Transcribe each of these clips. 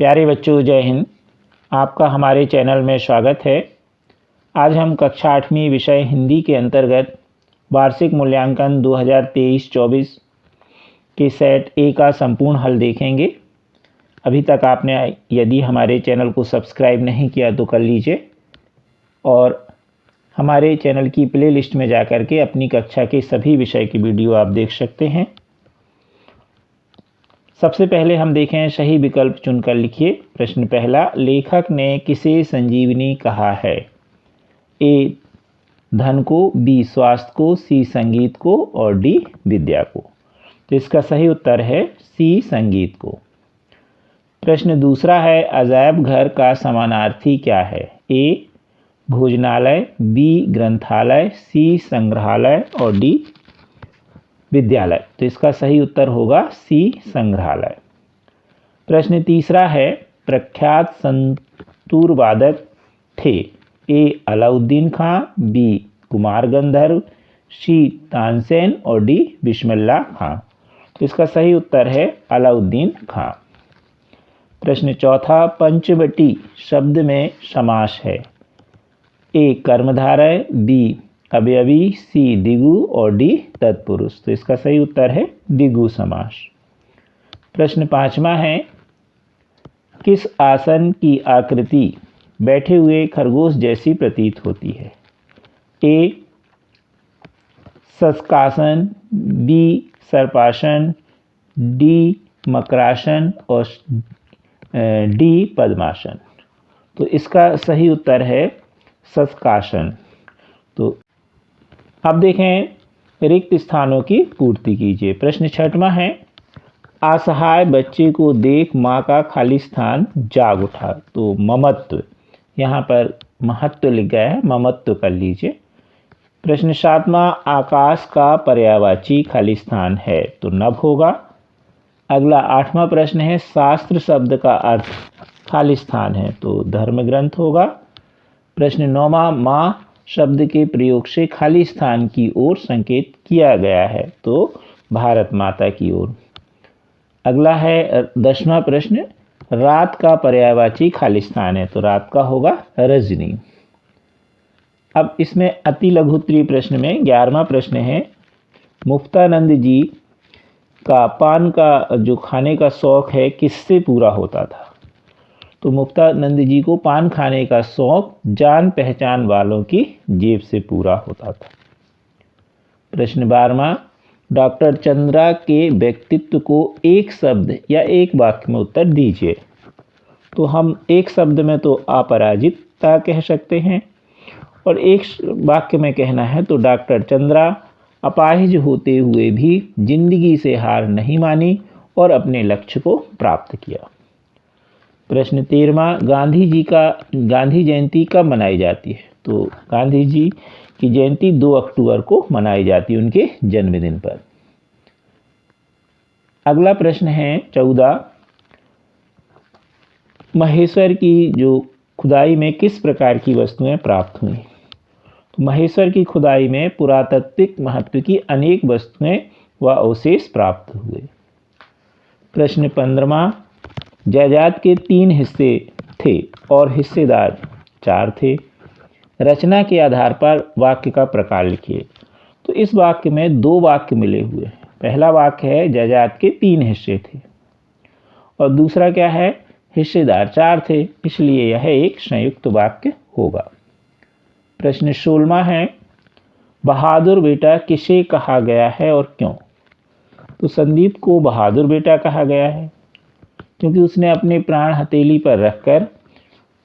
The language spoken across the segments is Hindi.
प्यारे बच्चों, जय हिंद। आपका हमारे चैनल में स्वागत है। आज हम कक्षा 8वीं विषय हिंदी के अंतर्गत वार्षिक मूल्यांकन 2023-24 के सेट ए का संपूर्ण हल देखेंगे। अभी तक आपने यदि हमारे चैनल को सब्सक्राइब नहीं किया तो कर लीजिए और हमारे चैनल की प्लेलिस्ट में जाकर के अपनी कक्षा के सभी विषय की वीडियो आप देख सकते हैं। सबसे पहले हम देखें, सही विकल्प चुनकर लिखिए। प्रश्न पहला, लेखक ने किसे संजीवनी कहा है? ए धन को, बी स्वास्थ्य को, सी संगीत को और डी विद्या को। तो इसका सही उत्तर है सी संगीत को। प्रश्न दूसरा है, अजायब घर का समानार्थी क्या है? ए भोजनालय, बी ग्रंथालय, सी संग्रहालय और डी विद्यालय। तो इसका सही उत्तर होगा सी संग्रहालय। प्रश्न तीसरा है, प्रख्यात संतूर वादक थे? ए अलाउद्दीन खां, बी कुमार गंधर्व, सी तानसेन और डी बिस्मिल्लाह खां। तो इसका सही उत्तर है अलाउद्दीन खां। प्रश्न चौथा, पंचवटी शब्द में समास है? ए कर्मधारय, बी अवयवी, सी द्विगु और डी तत्पुरुष। तो इसका सही उत्तर है द्विगु समास। प्रश्न पांचवा है, किस आसन की आकृति बैठे हुए खरगोश जैसी प्रतीत होती है? ए शशकासन, बी सर्पासन, डी मकरासन और डी पद्मासन। तो इसका सही उत्तर है शशकासन। तो अब देखें, रिक्त स्थानों की पूर्ति कीजिए। प्रश्न छठवां है, असहाय बच्चे को देख माँ का खाली स्थान जाग उठा। तो ममत्व, यहाँ पर महत्व लिख गया है, ममत्व कर लीजिए। प्रश्न सातवां, आकाश का पर्यायवाची खाली स्थान है? तो नभ होगा। अगला आठवां प्रश्न है, शास्त्र शब्द का अर्थ खाली स्थान है? तो धर्म ग्रंथ होगा। प्रश्न नौवां, माँ शब्द के प्रयोग से खाली स्थान की ओर संकेत किया गया है? तो भारत माता की ओर। अगला है 10वां प्रश्न, रात का पर्यायवाची खाली स्थान है? तो रात का होगा रजनी। अब इसमें अति लघु उत्तरीय प्रश्न में 11वां प्रश्न है, मुक्तानंद जी का पान का जो खाने का शौक है किससे पूरा होता था? तो मुक्तानंद जी को पान खाने का शौक जान पहचान वालों की जेब से पूरा होता था। प्रश्न 12वां, डॉक्टर चंद्रा के व्यक्तित्व को एक शब्द या एक वाक्य में उत्तर दीजिए। तो हम एक शब्द में तो अपराजितता कह सकते हैं और एक वाक्य में कहना है तो डॉक्टर चंद्रा अपाहिज होते हुए भी जिंदगी से हार नहीं मानी और अपने लक्ष्य को प्राप्त किया। प्रश्न 13वां, गांधी जयंती कब मनाई जाती है? तो गांधी जी की जयंती 2 अक्टूबर को मनाई जाती है, उनके जन्मदिन पर। अगला प्रश्न है 14, महेश्वर की जो खुदाई में किस प्रकार की वस्तुएं प्राप्त हुई? तो महेश्वर की खुदाई में पुरातात्विक महत्व की अनेक वस्तुएं व अवशेष प्राप्त हुए। प्रश्न 15वां, जायदाद के 3 हिस्से थे और हिस्सेदार 4 थे। रचना के आधार पर वाक्य का प्रकार लिखिए। तो इस वाक्य में 2 वाक्य मिले हुए हैं। पहला वाक्य है जायदाद के 3 हिस्से थे और दूसरा क्या है, हिस्सेदार 4 थे, इसलिए यह एक संयुक्त वाक्य होगा। प्रश्न 16वां है, बहादुर बेटा किसे कहा गया है और क्यों? तो संदीप को बहादुर बेटा कहा गया है क्योंकि उसने अपने प्राण हथेली पर रखकर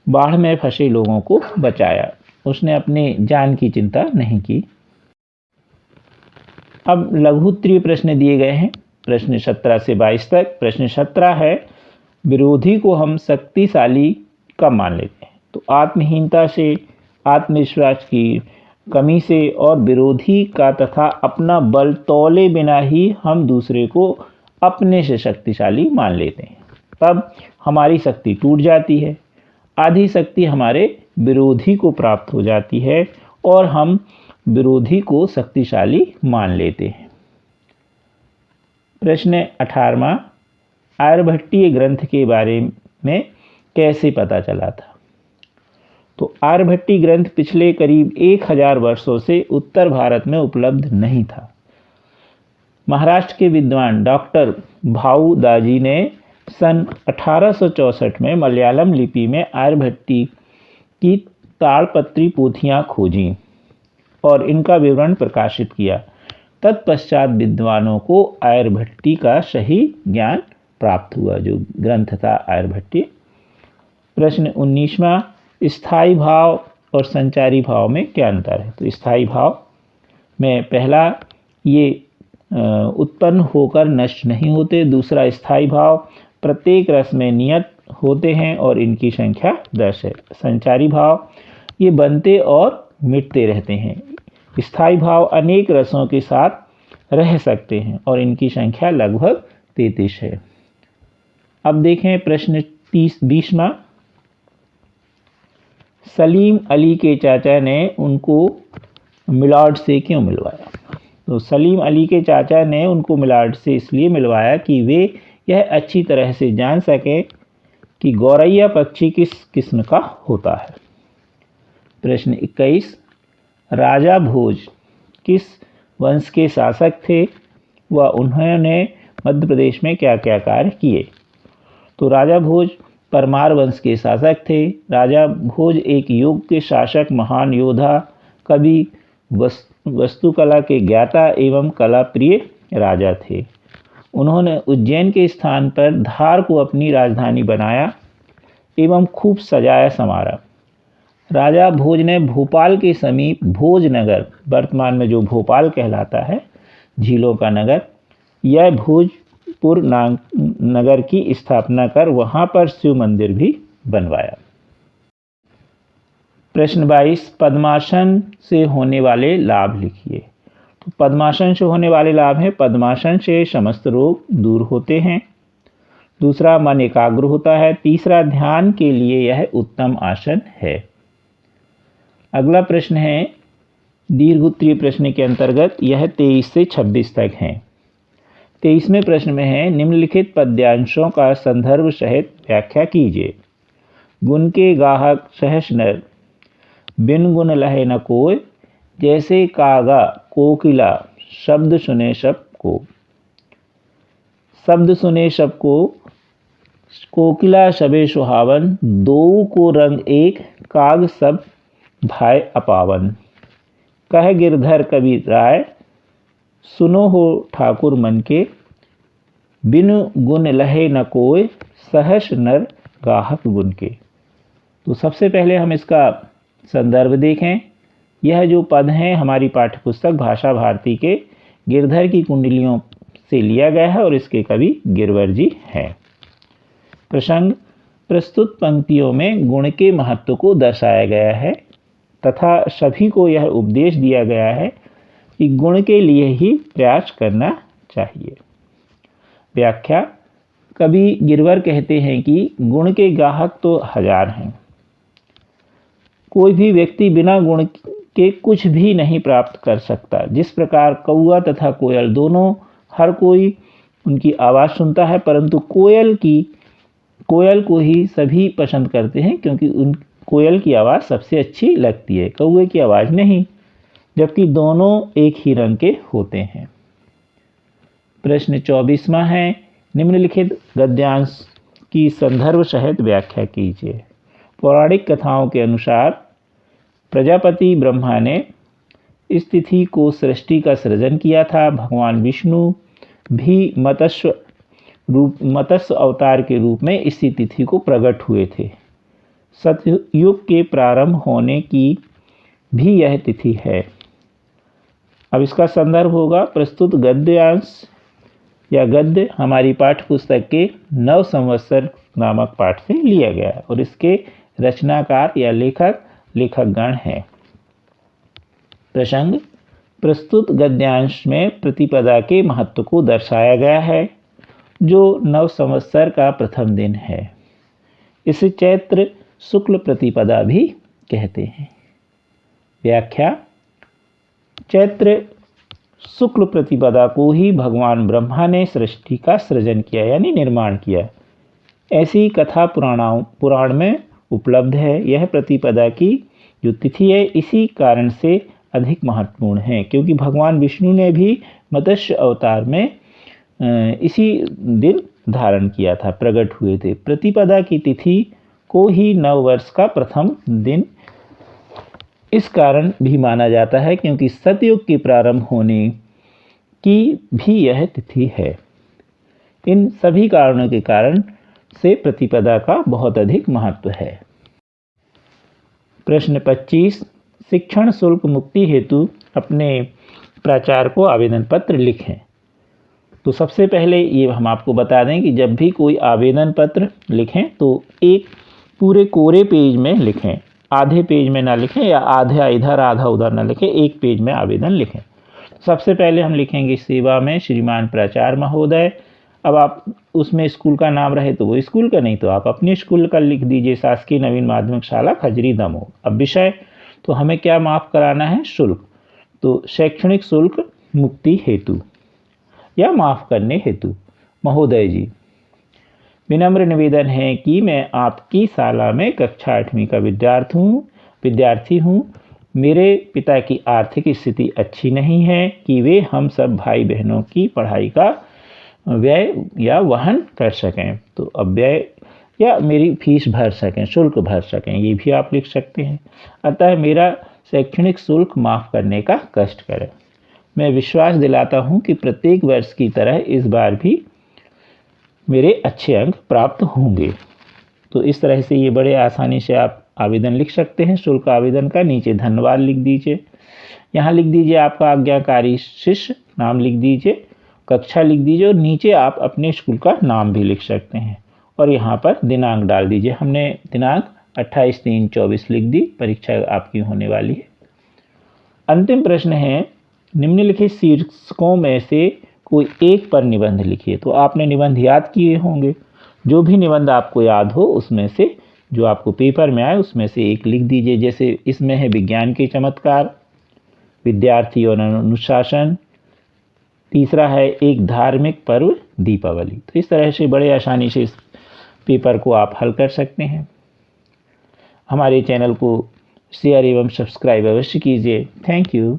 बाढ़ में फंसे लोगों को बचाया। उसने अपने जान की चिंता नहीं की। अब लघु उत्तरीय प्रश्न दिए गए हैं प्रश्न 17 से 22 तक। प्रश्न 17 है, विरोधी को हम शक्तिशाली कब मान लेते हैं? तो आत्महीनता से, आत्मविश्वास की कमी से और विरोधी का तथा अपना बल तौले बिना ही हम दूसरे को अपने से शक्तिशाली मान लेते हैं। तब हमारी शक्ति टूट जाती है, आधी शक्ति हमारे विरोधी को प्राप्त हो जाती है और हम विरोधी को शक्तिशाली मान लेते हैं। प्रश्न 18वां, आर्यभट्टीय ग्रंथ के बारे में कैसे पता चला था? तो आर्यभट्टीय ग्रंथ पिछले करीब 1000 वर्षों से उत्तर भारत में उपलब्ध नहीं था। महाराष्ट्र के विद्वान डॉक्टर भाऊ दाजी ने सन 1864 में मलयालम लिपि में आर्यभट्टीय की ताड़पत्री पोथियां खोजीं और इनका विवरण प्रकाशित किया। तत्पश्चात विद्वानों को आर्यभट्टीय का सही ज्ञान प्राप्त हुआ, जो ग्रंथ था आर्यभट्टीय। प्रश्न 19वां, स्थायी भाव और संचारी भाव में क्या अंतर है? तो स्थायी भाव में पहला, ये उत्पन्न होकर नष्ट नहीं होते। दूसरा, स्थायी भाव प्रत्येक रस में नियत होते हैं और इनकी संख्या 10 है। संचारी भाव ये बनते और मिटते रहते हैं। स्थायी भाव अनेक रसों के साथ रह सकते हैं और इनकी संख्या लगभग 33 है। अब देखें प्रश्न 20वां, सलीम अली के चाचा ने उनको मिलार्ड से क्यों मिलवाया? तो सलीम अली के चाचा ने उनको मिलार्ड से इसलिए मिलवाया कि वे यह अच्छी तरह से जान सकें कि गौरैया पक्षी किस किस्म का होता है। प्रश्न 21, राजा भोज किस वंश के शासक थे व उन्होंने मध्य प्रदेश में क्या क्या कार्य किए? तो राजा भोज परमार वंश के शासक थे। राजा भोज एक युग के शासक, महान योद्धा, कवि, वस्तुकला के ज्ञाता एवं कला प्रिय राजा थे। उन्होंने उज्जैन के स्थान पर धार को अपनी राजधानी बनाया एवं खूब सजाया संवारा। राजा भोज ने भोपाल के समीप भोजनगर, वर्तमान में जो भोपाल कहलाता है, झीलों का नगर, यह भोजपुर नगर की स्थापना कर वहां पर शिव मंदिर भी बनवाया। प्रश्न 22, पद्मासन से होने वाले लाभ लिखिए। तो पद्मासन से होने वाले लाभ हैं, पद्मासन से समस्त रोग दूर होते हैं। दूसरा, मन एकाग्र होता है। तीसरा, ध्यान के लिए यह उत्तम आसन है। अगला प्रश्न है दीर्घ उत्तरीय प्रश्न के अंतर्गत, यह 23 से 26 तक है। 23वें प्रश्न में है, निम्नलिखित पद्यांशों का संदर्भ सहित व्याख्या कीजिए। गुण के गाहक सहस नर, बिन गुण लहे न कोय, जैसे कागा कोकिला, शब्द सुने सब को। शब्द सुने सब को, कोकिला सबे सुहावन, दो को रंग एक, काग सब भाई अपावन। कह गिरधर कबीर राय, सुनो हो ठाकुर मन के, बिन गुण लहे न कोय, सहस नर गाहक गुण के। तो सबसे पहले हम इसका संदर्भ देखें। यह जो पद हैं हमारी पाठ्यपुस्तक भाषा भारती के गिरधर की कुंडलियों से लिया गया है और इसके कवि गिरवर जी हैं। प्रसंग, प्रस्तुत पंक्तियों में गुण के महत्व को दर्शाया गया है तथा सभी को यह उपदेश दिया गया है कि गुण के लिए ही प्रयास करना चाहिए। व्याख्या, कवि गिरवर कहते हैं कि गुण के गाहक तो हजार हैं। कोई भी व्यक्ति बिना गुण के कुछ भी नहीं प्राप्त कर सकता। जिस प्रकार कौआ तथा कोयल दोनों, हर कोई उनकी आवाज़ सुनता है, परंतु कोयल को ही सभी पसंद करते हैं क्योंकि कोयल की आवाज़ सबसे अच्छी लगती है, कौए की आवाज़ नहीं, जबकि दोनों एक ही रंग के होते हैं। प्रश्न 24वां है, निम्नलिखित गद्यांश की संदर्भ सहित व्याख्या कीजिए। पौराणिक कथाओं के अनुसार प्रजापति ब्रह्मा ने इस तिथि को सृष्टि का सृजन किया था। भगवान विष्णु भी मत्स्य अवतार के रूप में इसी तिथि को प्रकट हुए थे। सतयुग के प्रारंभ होने की भी यह तिथि है। अब इसका संदर्भ होगा, प्रस्तुत गद्यांश या गद्य हमारी पाठ्य पुस्तक के नव संवत्सर नामक पाठ से लिया गया है और इसके रचनाकार या लेखकगण हैं। प्रसंग, प्रस्तुत गद्यांश में प्रतिपदा के महत्व को दर्शाया गया है जो नव संवत्सर का प्रथम दिन है। इसे चैत्र शुक्ल प्रतिपदा भी कहते हैं। व्याख्या, चैत्र शुक्ल प्रतिपदा को ही भगवान ब्रह्मा ने सृष्टि का सृजन किया यानी निर्माण किया। ऐसी कथा पुराण में उपलब्ध है। यह प्रतिपदा की जो तिथि है इसी कारण से अधिक महत्वपूर्ण है, क्योंकि भगवान विष्णु ने भी मत्स्य अवतार में इसी दिन धारण किया था, प्रकट हुए थे। प्रतिपदा की तिथि को ही नव वर्ष का प्रथम दिन इस कारण भी माना जाता है क्योंकि सतयुग के प्रारंभ होने की भी यह तिथि है। इन सभी कारणों के कारण से प्रतिपदा का बहुत अधिक महत्व है। प्रश्न 25, शिक्षण शुल्क मुक्ति हेतु अपने प्राचार्य को आवेदन पत्र लिखें। तो सबसे पहले ये हम आपको बता दें कि जब भी कोई आवेदन पत्र लिखें तो एक पूरे कोरे पेज में लिखें, आधे पेज में ना लिखें या आधा इधर आधा उधर ना लिखें, एक पेज में आवेदन लिखें। सबसे पहले हम लिखेंगे सेवा में श्रीमान प्राचार्य महोदय। अब आप उसमें स्कूल का नाम रहे तो वो स्कूल का, नहीं तो आप अपने स्कूल का लिख दीजिए, शासकीय नवीन माध्यमिक शाला खजरी दमोह। अब विषय तो हमें क्या माफ़ कराना है? शुल्क। तो शैक्षणिक शुल्क मुक्ति हेतु या माफ़ करने हेतु महोदय जी, विनम्र निवेदन है कि मैं आपकी शाला में कक्षा 8वीं का विद्यार्थी हूँ। मेरे पिता की आर्थिक स्थिति अच्छी नहीं है कि वे हम सब भाई बहनों की पढ़ाई का व्यय या वहन कर सकें। तो अब व्यय या मेरी फीस भर सकें, शुल्क भर सकें, ये भी आप लिख सकते हैं। अतः मेरा शैक्षणिक शुल्क माफ़ करने का कष्ट करें। मैं विश्वास दिलाता हूँ कि प्रत्येक वर्ष की तरह इस बार भी मेरे अच्छे अंक प्राप्त होंगे। तो इस तरह से ये बड़े आसानी से आप आवेदन लिख सकते हैं शुल्क आवेदन का। नीचे धन्यवाद लिख दीजिए, यहाँ लिख दीजिए आपका आज्ञाकारी शिष्य, नाम लिख दीजिए, कक्षा लिख दीजिए और नीचे आप अपने स्कूल का नाम भी लिख सकते हैं और यहाँ पर दिनांक डाल दीजिए। हमने दिनांक 28/3/24 लिख दी, परीक्षा आपकी होने वाली है। अंतिम प्रश्न है, निम्नलिखित शीर्षकों में से कोई एक पर निबंध लिखिए। तो आपने निबंध याद किए होंगे, जो भी निबंध आपको याद हो उसमें से जो आपको पेपर में आए उसमें से एक लिख दीजिए। जैसे इसमें है विज्ञान के चमत्कार, विद्यार्थी और अनुशासन, तीसरा है एक धार्मिक पर्व दीपावली। तो इस तरह से बड़े आसानी से इस पेपर को आप हल कर सकते हैं। हमारे चैनल को शेयर एवं सब्सक्राइब अवश्य कीजिए। Thank you.